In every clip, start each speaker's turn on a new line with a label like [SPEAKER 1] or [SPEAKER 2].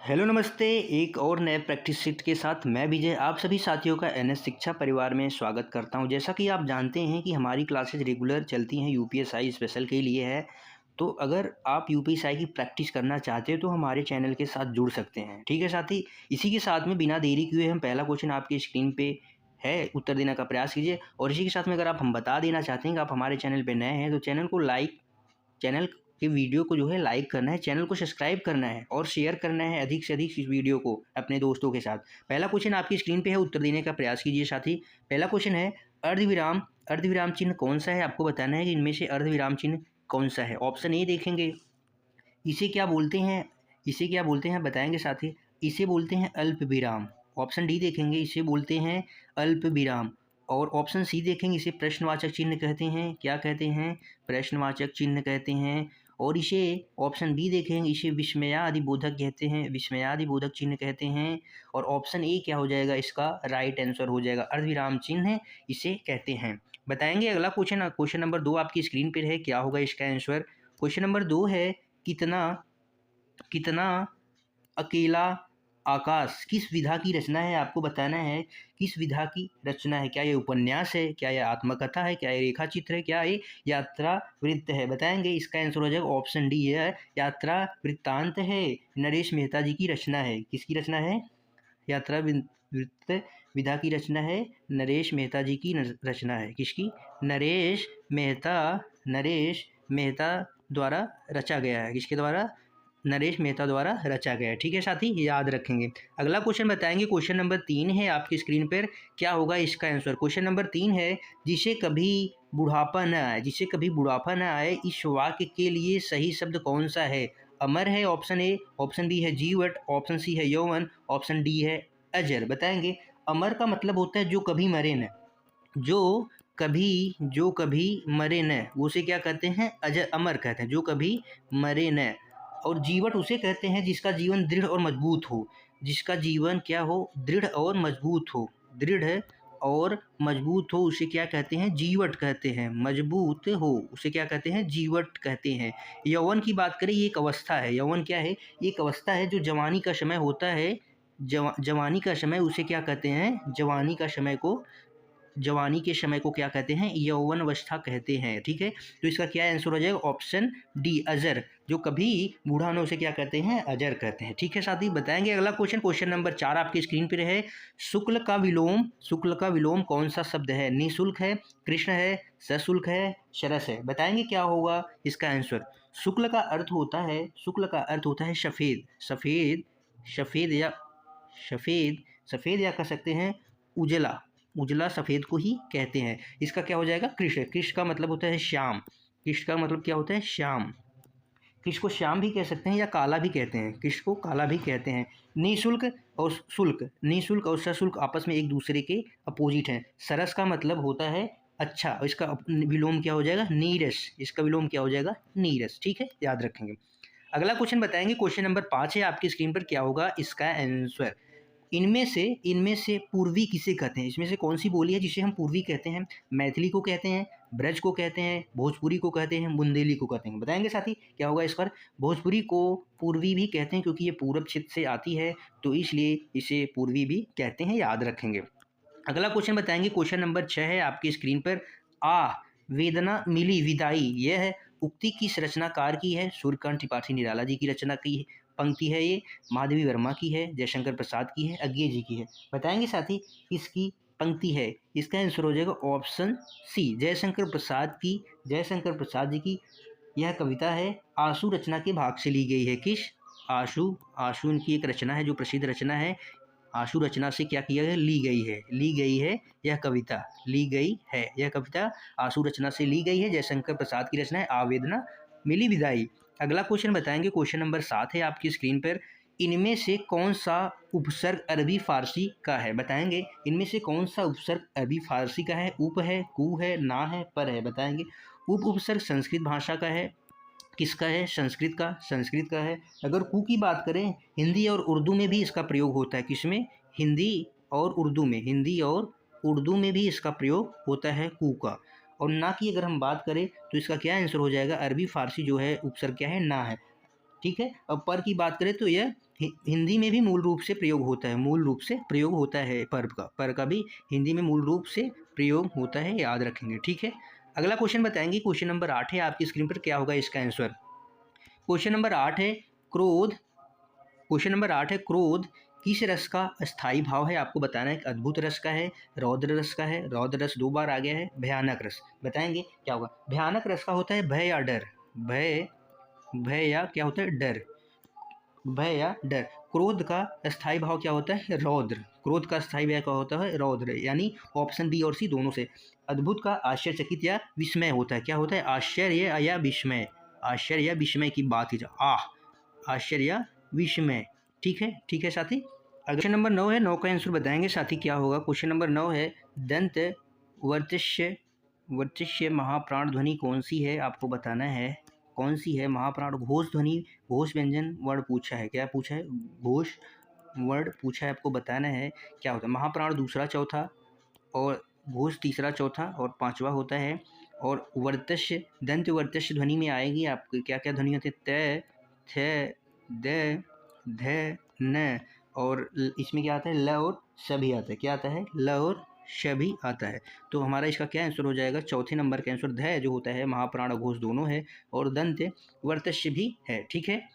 [SPEAKER 1] Hello नमस्ते। एक और नए प्रैक्टिस सीट के साथ मैं विजय आप सभी साथियों का एनएस शिक्षा परिवार में स्वागत करता हूं। जैसा कि आप जानते हैं कि हमारी क्लासेज रेगुलर चलती हैं यूपीएसआई स्पेशल के लिए है। तो अगर आप यूपीएसआई की प्रैक्टिस करना चाहते हो तो हमारे चैनल के साथ जुड़ सकते हैं। ठीक है साथी, इसी के साथ में बिना देरी किए हम पहला क्वेश्चन आपकी स्क्रीन पे है, उत्तर देने का प्रयास कीजिए। और इसी के साथ में अगर आप हम बता देना चाहते हैं कि आप हमारे चैनल पर नए हैं तो चैनल के वीडियो को जो है लाइक करना है, चैनल को सब्सक्राइब करना है और शेयर करना है अधिक से अधिक इस वीडियो को अपने दोस्तों के साथ। पहला क्वेश्चन आपकी स्क्रीन पे है, उत्तर देने का प्रयास कीजिए साथी। पहला क्वेश्चन है अर्धविराम अर्धविराम चिन्ह कौन सा है। आपको बताना है कि इनमें से अर्धविराम चिन्ह कौन सा है। ऑप्शन ए देखेंगे, इसे क्या बोलते हैं, बताएंगे साथी। इसे बोलते हैं अल्प विराम। ऑप्शन डी देखेंगे, इसे बोलते हैं अल्प विराम। और ऑप्शन सी देखेंगे, इसे प्रश्नवाचक चिन्ह कहते हैं। क्या कहते हैं? प्रश्नवाचक चिन्ह कहते हैं। और इसे ऑप्शन बी देखेंगे, इसे विस्मयादिबोधक कहते हैं, विस्मयादिबोधक चिन्ह कहते हैं। और ऑप्शन ए क्या हो जाएगा, इसका राइट आंसर हो जाएगा, अर्धविराम चिन्ह इसे कहते हैं। बताएंगे अगला क्वेश्चन नंबर 2 आपकी स्क्रीन पर है, क्या होगा इसका आंसर। क्वेश्चन नंबर 2 है, कितना कितना अकेला आकाश किस विधा की रचना है। आपको बताना है किस विधा की रचना है। क्या ये उपन्यास है, क्या ये आत्मकथा है, क्या ये रेखा चित्र है, क्या ये यात्रा वृत्त है। बताएंगे इसका आंसर हो जाएगा ऑप्शन डी है, यात्रा वृत्तांत है। नरेश मेहता जी की रचना है। किसकी रचना है? यात्रा वृत्त विधा की रचना है, नरेश मेहता जी की रचना है। किसकी? नरेश मेहता द्वारा रचा गया है। किसके द्वारा? नरेश मेहता द्वारा रचा गया है। ठीक है साथी, याद रखेंगे। अगला क्वेश्चन बताएंगे, क्वेश्चन नंबर 3 है आपकी स्क्रीन पर, क्या होगा इसका आंसर। क्वेश्चन नंबर 3 है, जिसे कभी बुढ़ापा न आए, इस वाक्य के लिए सही शब्द कौन सा है। अमर है ऑप्शन ए, ऑप्शन बी है जीवट, ऑप्शन सी है यौवन, ऑप्शन डी है अजर। बताएंगे अमर का मतलब होता है जो कभी मरे न, जो कभी मरे न, वो उसे क्या कहते हैं? अजर, अमर कहते हैं, जो कभी मरे न। और जीवट उसे कहते हैं जिसका जीवन दृढ़ और मजबूत हो, जिसका जीवन क्या हो? दृढ़ और मजबूत हो, दृढ़ और मजबूत हो, उसे क्या कहते हैं? जीवट कहते हैं। मजबूत हो उसे क्या कहते हैं? जीवट कहते हैं। यौवन की बात करें, ये एक अवस्था है। यौवन क्या है? एक अवस्था है जो जवानी का समय होता है। जवानी का समय उसे क्या कहते हैं? जवानी के समय को क्या कहते हैं? यौवन अवस्था कहते हैं। ठीक है, तो इसका क्या आंसर हो जाएगा? ऑप्शन डी, अजर। जो कभी बूढ़ा ना उसे क्या कहते हैं? अजर कहते हैं। ठीक है साथी, बताएंगे अगला क्वेश्चन नंबर 4 आपकी स्क्रीन पर है, शुक्ल का विलोम कौन सा शब्द है। निःशुल्क है, कृष्ण है, सशुल्क है, सरस है। बताएंगे क्या होगा इसका आंसर। शुक्ल का अर्थ होता है सफ़ेद, सफ़ेद या कह सकते हैं उजला सफ़ेद को ही कहते हैं। इसका क्या हो जाएगा? कृष्ण। कृष्ण का मतलब होता है श्याम। कृष्ण का मतलब क्या होता है? श्याम। कृष्ण को श्याम भी कह सकते हैं या काला भी कहते हैं। कृष्ण को काला भी कहते हैं। निःशुल्क और सशुल्क आपस में एक दूसरे के अपोजिट हैं। सरस का मतलब होता है अच्छा, और इसका विलोम क्या हो जाएगा? नीरस। इसका विलोम क्या हो जाएगा? नीरस। ठीक है, याद रखेंगे। अगला क्वेश्चन बताएंगे, क्वेश्चन नंबर 5 है आपकी स्क्रीन पर, क्या होगा इसका आंसर। इनमें से पूर्वी किसे कहते हैं। इसमें से कौन सी बोली है जिसे हम पूर्वी कहते हैं। मैथिली को कहते हैं, ब्रज को कहते हैं, भोजपुरी को कहते हैं, बुंदेली को कहते हैं। बताएंगे साथी क्या होगा इस पर। भोजपुरी को पूर्वी भी कहते हैं क्योंकि ये पूरब क्षेत्र से आती है, तो इसलिए इसे पूर्वी भी कहते हैं, याद रखेंगे। अगला क्वेश्चन बताएंगे, क्वेश्चन नंबर 6 है आपकी स्क्रीन पर, वेदना मिली विदाई, यह है उक्ति किस रचनाकार की है। सूर्यकांत त्रिपाठी निराला जी की रचना की पंक्ति है ये, माधवी वर्मा की है, जयशंकर प्रसाद की है, अज्ञे जी की है। बताएंगे साथी इसकी पंक्ति है। इसका आंसर हो जाएगा ऑप्शन सी, जयशंकर प्रसाद जी की यह कविता है, आंसू रचना के भाग से ली गई है। किस? आंसू इनकी एक रचना है जो प्रसिद्ध रचना है। आंसू रचना से क्या किया गया? ली गई है यह कविता आंसू रचना से ली गई है। जयशंकर प्रसाद की रचना है, आवेदना मिली विदाई। अगला क्वेश्चन बताएंगे, क्वेश्चन नंबर 7 है आपकी स्क्रीन पर, इनमें से कौन सा उपसर्ग अरबी फारसी का है। बताएंगे इनमें से कौन सा उपसर्ग अरबी फारसी का है। उप है, कु है, ना है, पर है। बताएंगे उपसर्ग संस्कृत भाषा का है। किसका है? संस्कृत का है। अगर कु की बात करें, हिंदी और उर्दू में भी इसका प्रयोग होता है। किसमें? हिंदी और उर्दू में भी इसका प्रयोग होता है कु का। और ना की अगर हम बात करें तो इसका क्या आंसर हो जाएगा? अरबी फारसी जो है उपसर्ग क्या है? ना है। ठीक है, अब पर की बात करें तो यह हिंदी में भी मूल रूप से प्रयोग होता है, मूल रूप से प्रयोग होता है पर का भी हिंदी में मूल रूप से प्रयोग होता है, याद रखेंगे। ठीक है, अगला क्वेश्चन बताएंगे। क्वेश्चन नंबर 8 है आपकी स्क्रीन पर, क्या होगा इसका आंसर। क्वेश्चन नंबर 8 है क्रोध। क्वेश्चन नंबर 8 है क्रोध किस रस का स्थायी भाव है, आपको बताना है। एक अद्भुत रस का है, रौद्र रस का है, रौद्र रस 2 बार आ गया है, भयानक रस। बताएंगे क्या होगा। भयानक रस का होता है भय या डर, भय या क्या होता है, डर, भय या डर। क्रोध का स्थायी भाव क्या होता है, रौद्र। क्रोध का स्थायी भाव क्या होता है, रौद्र, यानी ऑप्शन बी और सी दोनों से। अद्भुत का आश्चर्यचकित या विस्मय होता है, क्या होता है, आश्चर्य या विस्मय, आश्चर्य या विस्मय की बात की आश्चर्य या विस्मय। ठीक है, ठीक है साथी। क्वेश्चन नंबर 9 है, 9 का आंसर बताएंगे साथी क्या होगा। क्वेश्चन नंबर 9 है दंत वर्चस्य महाप्राण ध्वनि कौन सी है, आपको बताना है कौन सी है। महाप्राण घोष ध्वनि, घोष व्यंजन वर्ड पूछा है, क्या पूछा है, घोष वर्ड पूछा है, आपको बताना है क्या होता है। महाप्राण दूसरा चौथा, और घोष तीसरा चौथा और पांचवा होता है। और वर्तस्य, दंत वर्तस्य ध्वनि में आएगी आपको क्या क्या ध्वनि होती है, त, थ, द, ध, न, और इसमें क्या आता है, ल और श भी आता है, क्या आता है, ल और श भी आता है। तो हमारा इसका क्या आंसर हो जाएगा, चौथे नंबर का आंसर ध जो होता है, महाप्राण घोष दोनों है और दंत वर्तस्य भी है। ठीक है,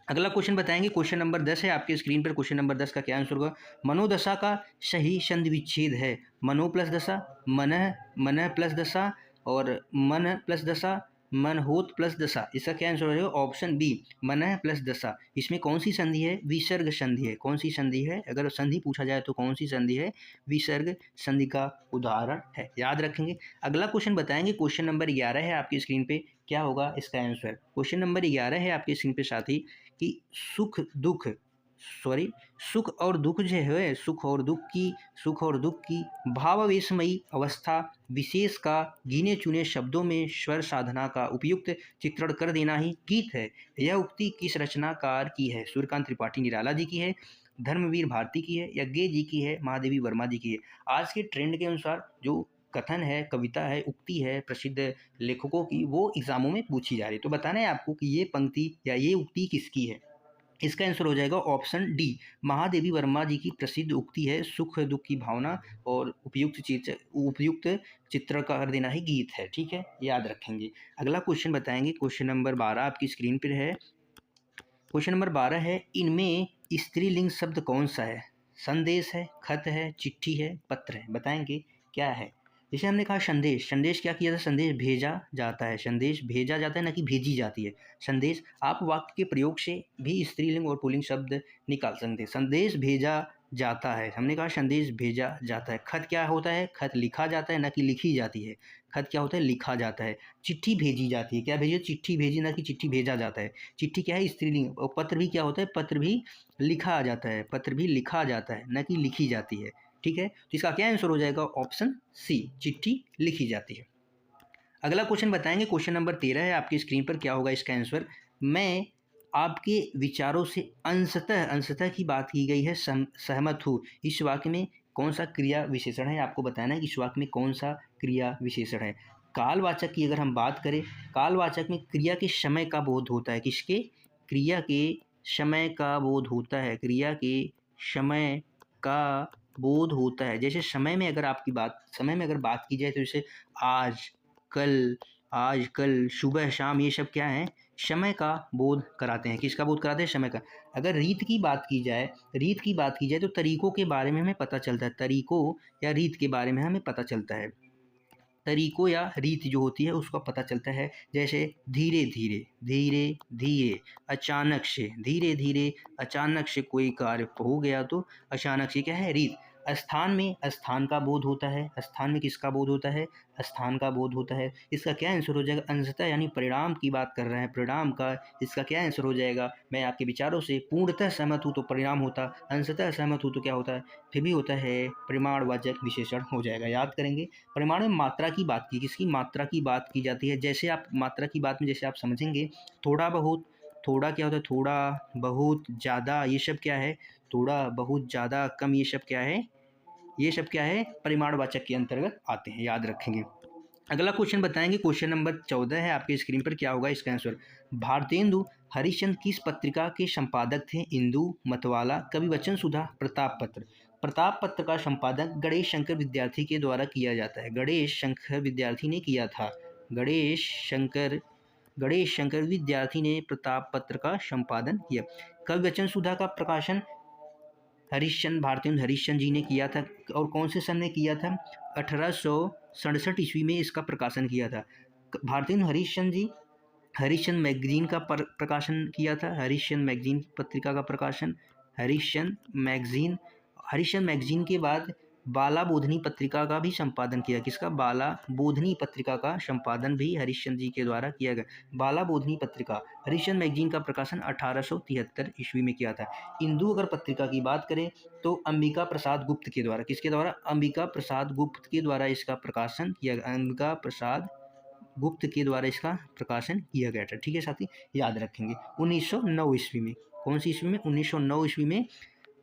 [SPEAKER 1] अगला क्वेश्चन बताएंगे। क्वेश्चन नंबर 10 है आपके स्क्रीन पर। क्वेश्चन नंबर 10 का क्या आंसर होगा। मनोदशा का सही संधि विच्छेद है, मनो प्लस दशा, मन प्लस दशा, और मन प्लस दशा, मन होत प्लस दशा। इसका क्या आंसर होगा, ऑप्शन बी, मन प्लस दशा। इसमें कौन सी संधि है, विसर्ग संधि है। कौन सी संधि है, अगर संधि पूछा जाए तो कौन सी संधि है, विसर्ग संधि का उदाहरण है, याद रखेंगे। अगला क्वेश्चन बताएंगे। क्वेश्चन नंबर 11 है आपकी स्क्रीन पे, क्या होगा इसका आंसर। क्वेश्चन नंबर 11 है आपकी स्क्रीन पे साथी कि सुख और दुख जो है, सुख और दुख की भावावेशमयी अवस्था विशेष का गिने चुने शब्दों में स्वर साधना का उपयुक्त चित्रण कर देना ही गीत है। यह उक्ति किस रचनाकार की है, सूर्यकांत त्रिपाठी निराला जी की है, धर्मवीर भारती की है, यज्ञ जी की है, महादेवी वर्मा जी की है। आज के ट्रेंड के अनुसार जो कथन है, कविता है, उक्ति है प्रसिद्ध लेखकों की, वो एग्जामों में पूछी जा रही है। तो बताना है आपको कि ये पंक्ति या ये उक्ति किसकी है। इसका आंसर हो जाएगा ऑप्शन डी, महादेवी वर्मा जी की प्रसिद्ध उक्ति है, सुख दुख की भावना और उपयुक्त चित्र कर देना ही गीत है। ठीक है, याद रखेंगे। अगला क्वेश्चन बताएंगे। क्वेश्चन नंबर 12 आपकी स्क्रीन पर है। क्वेश्चन नंबर 12 है, इनमें स्त्रीलिंग शब्द कौन सा है। संदेश है, खत है, चिट्ठी है, पत्र है। बताएंगे क्या है। जैसे हमने कहा संदेश, संदेश क्या किया था, संदेश भेजा जाता है, संदेश भेजा जाता है, ना कि भेजी जाती है। संदेश, आप वाक्य के प्रयोग से भी स्त्रीलिंग और पुल्लिंग शब्द निकाल सकते हैं। संदेश भेजा जाता है, हमने कहा संदेश भेजा जाता है। खत क्या होता है, खत लिखा जाता है, ना कि लिखी जाती है। खत क्या होता है, लिखा जाता है। चिट्ठी भेजी जाती है, क्या भेजी, चिट्ठी भेजी, ना कि चिट्ठी भेजा जाता है। चिट्ठी क्या है, स्त्रीलिंग। और पत्र भी क्या होता है, पत्र भी लिखा जाता है, पत्र भी लिखा जाता है, ना कि लिखी जाती है। ठीक है, तो इसका क्या आंसर हो जाएगा, ऑप्शन सी, चिट्ठी लिखी जाती है। अगला क्वेश्चन बताएंगे। क्वेश्चन नंबर 13 है आपकी स्क्रीन पर, क्या होगा इसका आंसर। मैं आपके विचारों से अंशतः की बात की गई है, सहमत हूँ। इस वाक्य में कौन सा क्रिया विशेषण है, आपको बताना है कि इस वाक्य में कौन सा क्रिया विशेषण है। कालवाचक की अगर हम बात करें, कालवाचक में क्रिया के समय का बोध होता है, किसके, क्रिया के समय का बोध होता है, क्रिया के समय का बोध होता है। जैसे समय में अगर बात की जाए तो जैसे आज कल सुबह शाम, ये सब क्या है, समय का बोध कराते हैं। किसका बोध कराते हैं, समय का। अगर रीत की बात की जाए तो तरीकों के बारे में हमें पता चलता है, तरीकों या रीत के बारे में हमें पता चलता है। तरीकों या रीत जो होती है उसका पता चलता है। जैसे धीरे धीरे, अचानक से, धीरे धीरे अचानक से कोई कार्य हो गया तो अचानक से क्या है, रीत। स्थान में स्थान का बोध होता है, स्थान में किसका बोध होता है, स्थान का बोध होता है। इसका क्या आंसर हो जाएगा, अंशतः, यानी परिणाम की बात कर रहे हैं, परिणाम का इसका क्या आंसर हो जाएगा। मैं आपके विचारों से पूर्णतः सहमत हूँ तो परिणाम होता, अंशतः सहमत हूँ तो क्या होता है, फिर भी होता है परिमाणवाचक विशेषण हो जाएगा, याद करेंगे। परिमाण में मात्रा की बात की, किसकी, मात्रा की बात की जाती है। जैसे आप मात्रा की बात में जैसे आप समझेंगे, थोड़ा बहुत, थोड़ा क्या होता है, थोड़ा बहुत ज़्यादा, ये सब क्या है, थोड़ा बहुत ज़्यादा कम, ये सब क्या है, परिमाणवाचक के अंतर्गत आते हैं, याद रखेंगे। अगला क्वेश्चन बताएंगे, क्वेश्चन नंबर 14 है आपके स्क्रीन पर, क्या होगा इसका आंसर। भारतेंदु हरिश्चंद्र किस पत्रिका के संपादक थे। इंदु, मतवाला, कवि वचन सुधा, प्रताप पत्र। प्रताप पत्र का संपादन गणेश शंकर विद्यार्थी के द्वारा किया जाता है। गणेश शंकर विद्यार्थी ने किया था। गणेश शंकर विद्यार्थी ने प्रताप पत्र का संपादन किया। कवि वचन सुधा का प्रकाशन हरिश्चंद्र, भारतेंदु हरिश्चंद्र जी ने किया था। और कौन से सन में किया था। 1867 ईस्वी में इसका प्रकाशन किया था। भारतेंदु हरिश्चंद्र जी हरिश्चंद्र मैगजीन का प्रकाशन किया था। हरिश्चंद्र मैगजीन पत्रिका का प्रकाशन हरिश्चंद्र मैगजीन के बाद बाला बोधनी पत्रिका का भी संपादन किया। किसका। बाला बोधनी पत्रिका का संपादन भी हरिश्चंद्र जी के द्वारा किया गया। बाला बोधनी पत्रिका, हरिश्चंद्र मैगजीन का प्रकाशन 1873 ईस्वी में किया था। इंदु अगर पत्रिका की बात करें तो अंबिका प्रसाद गुप्त के द्वारा, किसके द्वारा। अंबिका प्रसाद गुप्त के द्वारा इसका प्रकाशन किया गया। अंबिका प्रसाद गुप्त के द्वारा इसका प्रकाशन किया गया था। ठीक है साथी, याद रखेंगे। 1909 ईस्वी में, कौन सी ईस्वी में। 1909 ईस्वी में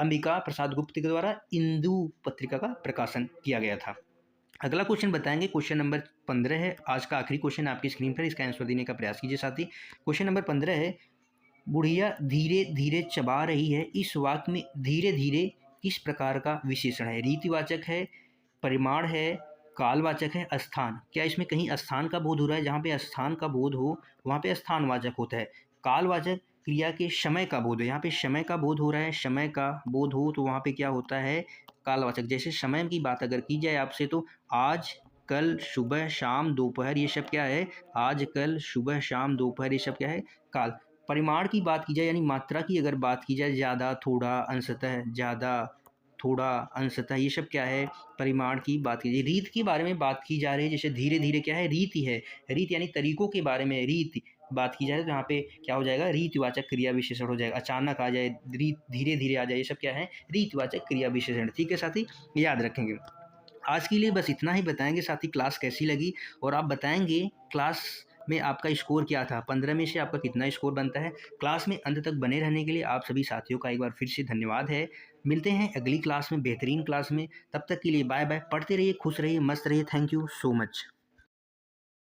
[SPEAKER 1] अंबिका प्रसाद गुप्त के द्वारा इंदु पत्रिका का प्रकाशन किया गया था। अगला क्वेश्चन बताएंगे, क्वेश्चन नंबर 15 है आज का आखिरी क्वेश्चन आपकी स्क्रीन पर, इसका आंसर देने का प्रयास कीजिए साथी। क्वेश्चन नंबर 15 है, बुढ़िया धीरे धीरे चबा रही है, इस वाक्य में धीरे धीरे किस प्रकार का विशेषण है। रीतिवाचक है, परिमाण है, कालवाचक है, स्थान। क्या इसमें कहीं स्थान का बोध हो रहा है। जहाँ पे स्थान का बोध हो वहाँ पे स्थानवाचक होता है। कालवाचक क्रिया के समय का बोध है, यहाँ पे समय का बोध हो रहा है, समय का बोध हो तो वहाँ पे क्या होता है, कालवाचक। जैसे समय की बात अगर की जाए आपसे तो आज, कल, सुबह, शाम, दोपहर, ये सब क्या है। आज, कल, सुबह, शाम, दोपहर, ये सब क्या है, काल। परिमाण की बात की जाए यानी मात्रा की अगर बात की जाए, ज़्यादा, थोड़ा, अंशतः, ज़्यादा, थोड़ा, अंशतः, ये सब क्या है, परिमाण की बात की जाए। रीत के बारे में बात की जा रही है, जैसे धीरे धीरे क्या है, रीति है। रीत यानी तरीकों के बारे में रीति बात की जाए तो यहाँ पे क्या हो जाएगा, रीतिवाचक क्रिया विशेषण हो जाएगा। अचानक आ जाए, रीत धीरे धीरे आ जाए, ये सब क्या है, रीतिवाचक क्रिया विशेषण। ठीक है साथी, याद रखेंगे। आज के लिए बस इतना ही बताएंगे साथी, क्लास कैसी लगी और आप बताएंगे क्लास में आपका स्कोर क्या था, 15 में से आपका कितना स्कोर बनता है। क्लास में अंत तक बने रहने के लिए आप सभी साथियों का एक बार फिर से धन्यवाद है। मिलते हैं अगली क्लास में, बेहतरीन क्लास में। तब तक के लिए बाय बाय। पढ़ते रहिए, खुश रहिए, मस्त रहिए। Thank you so much.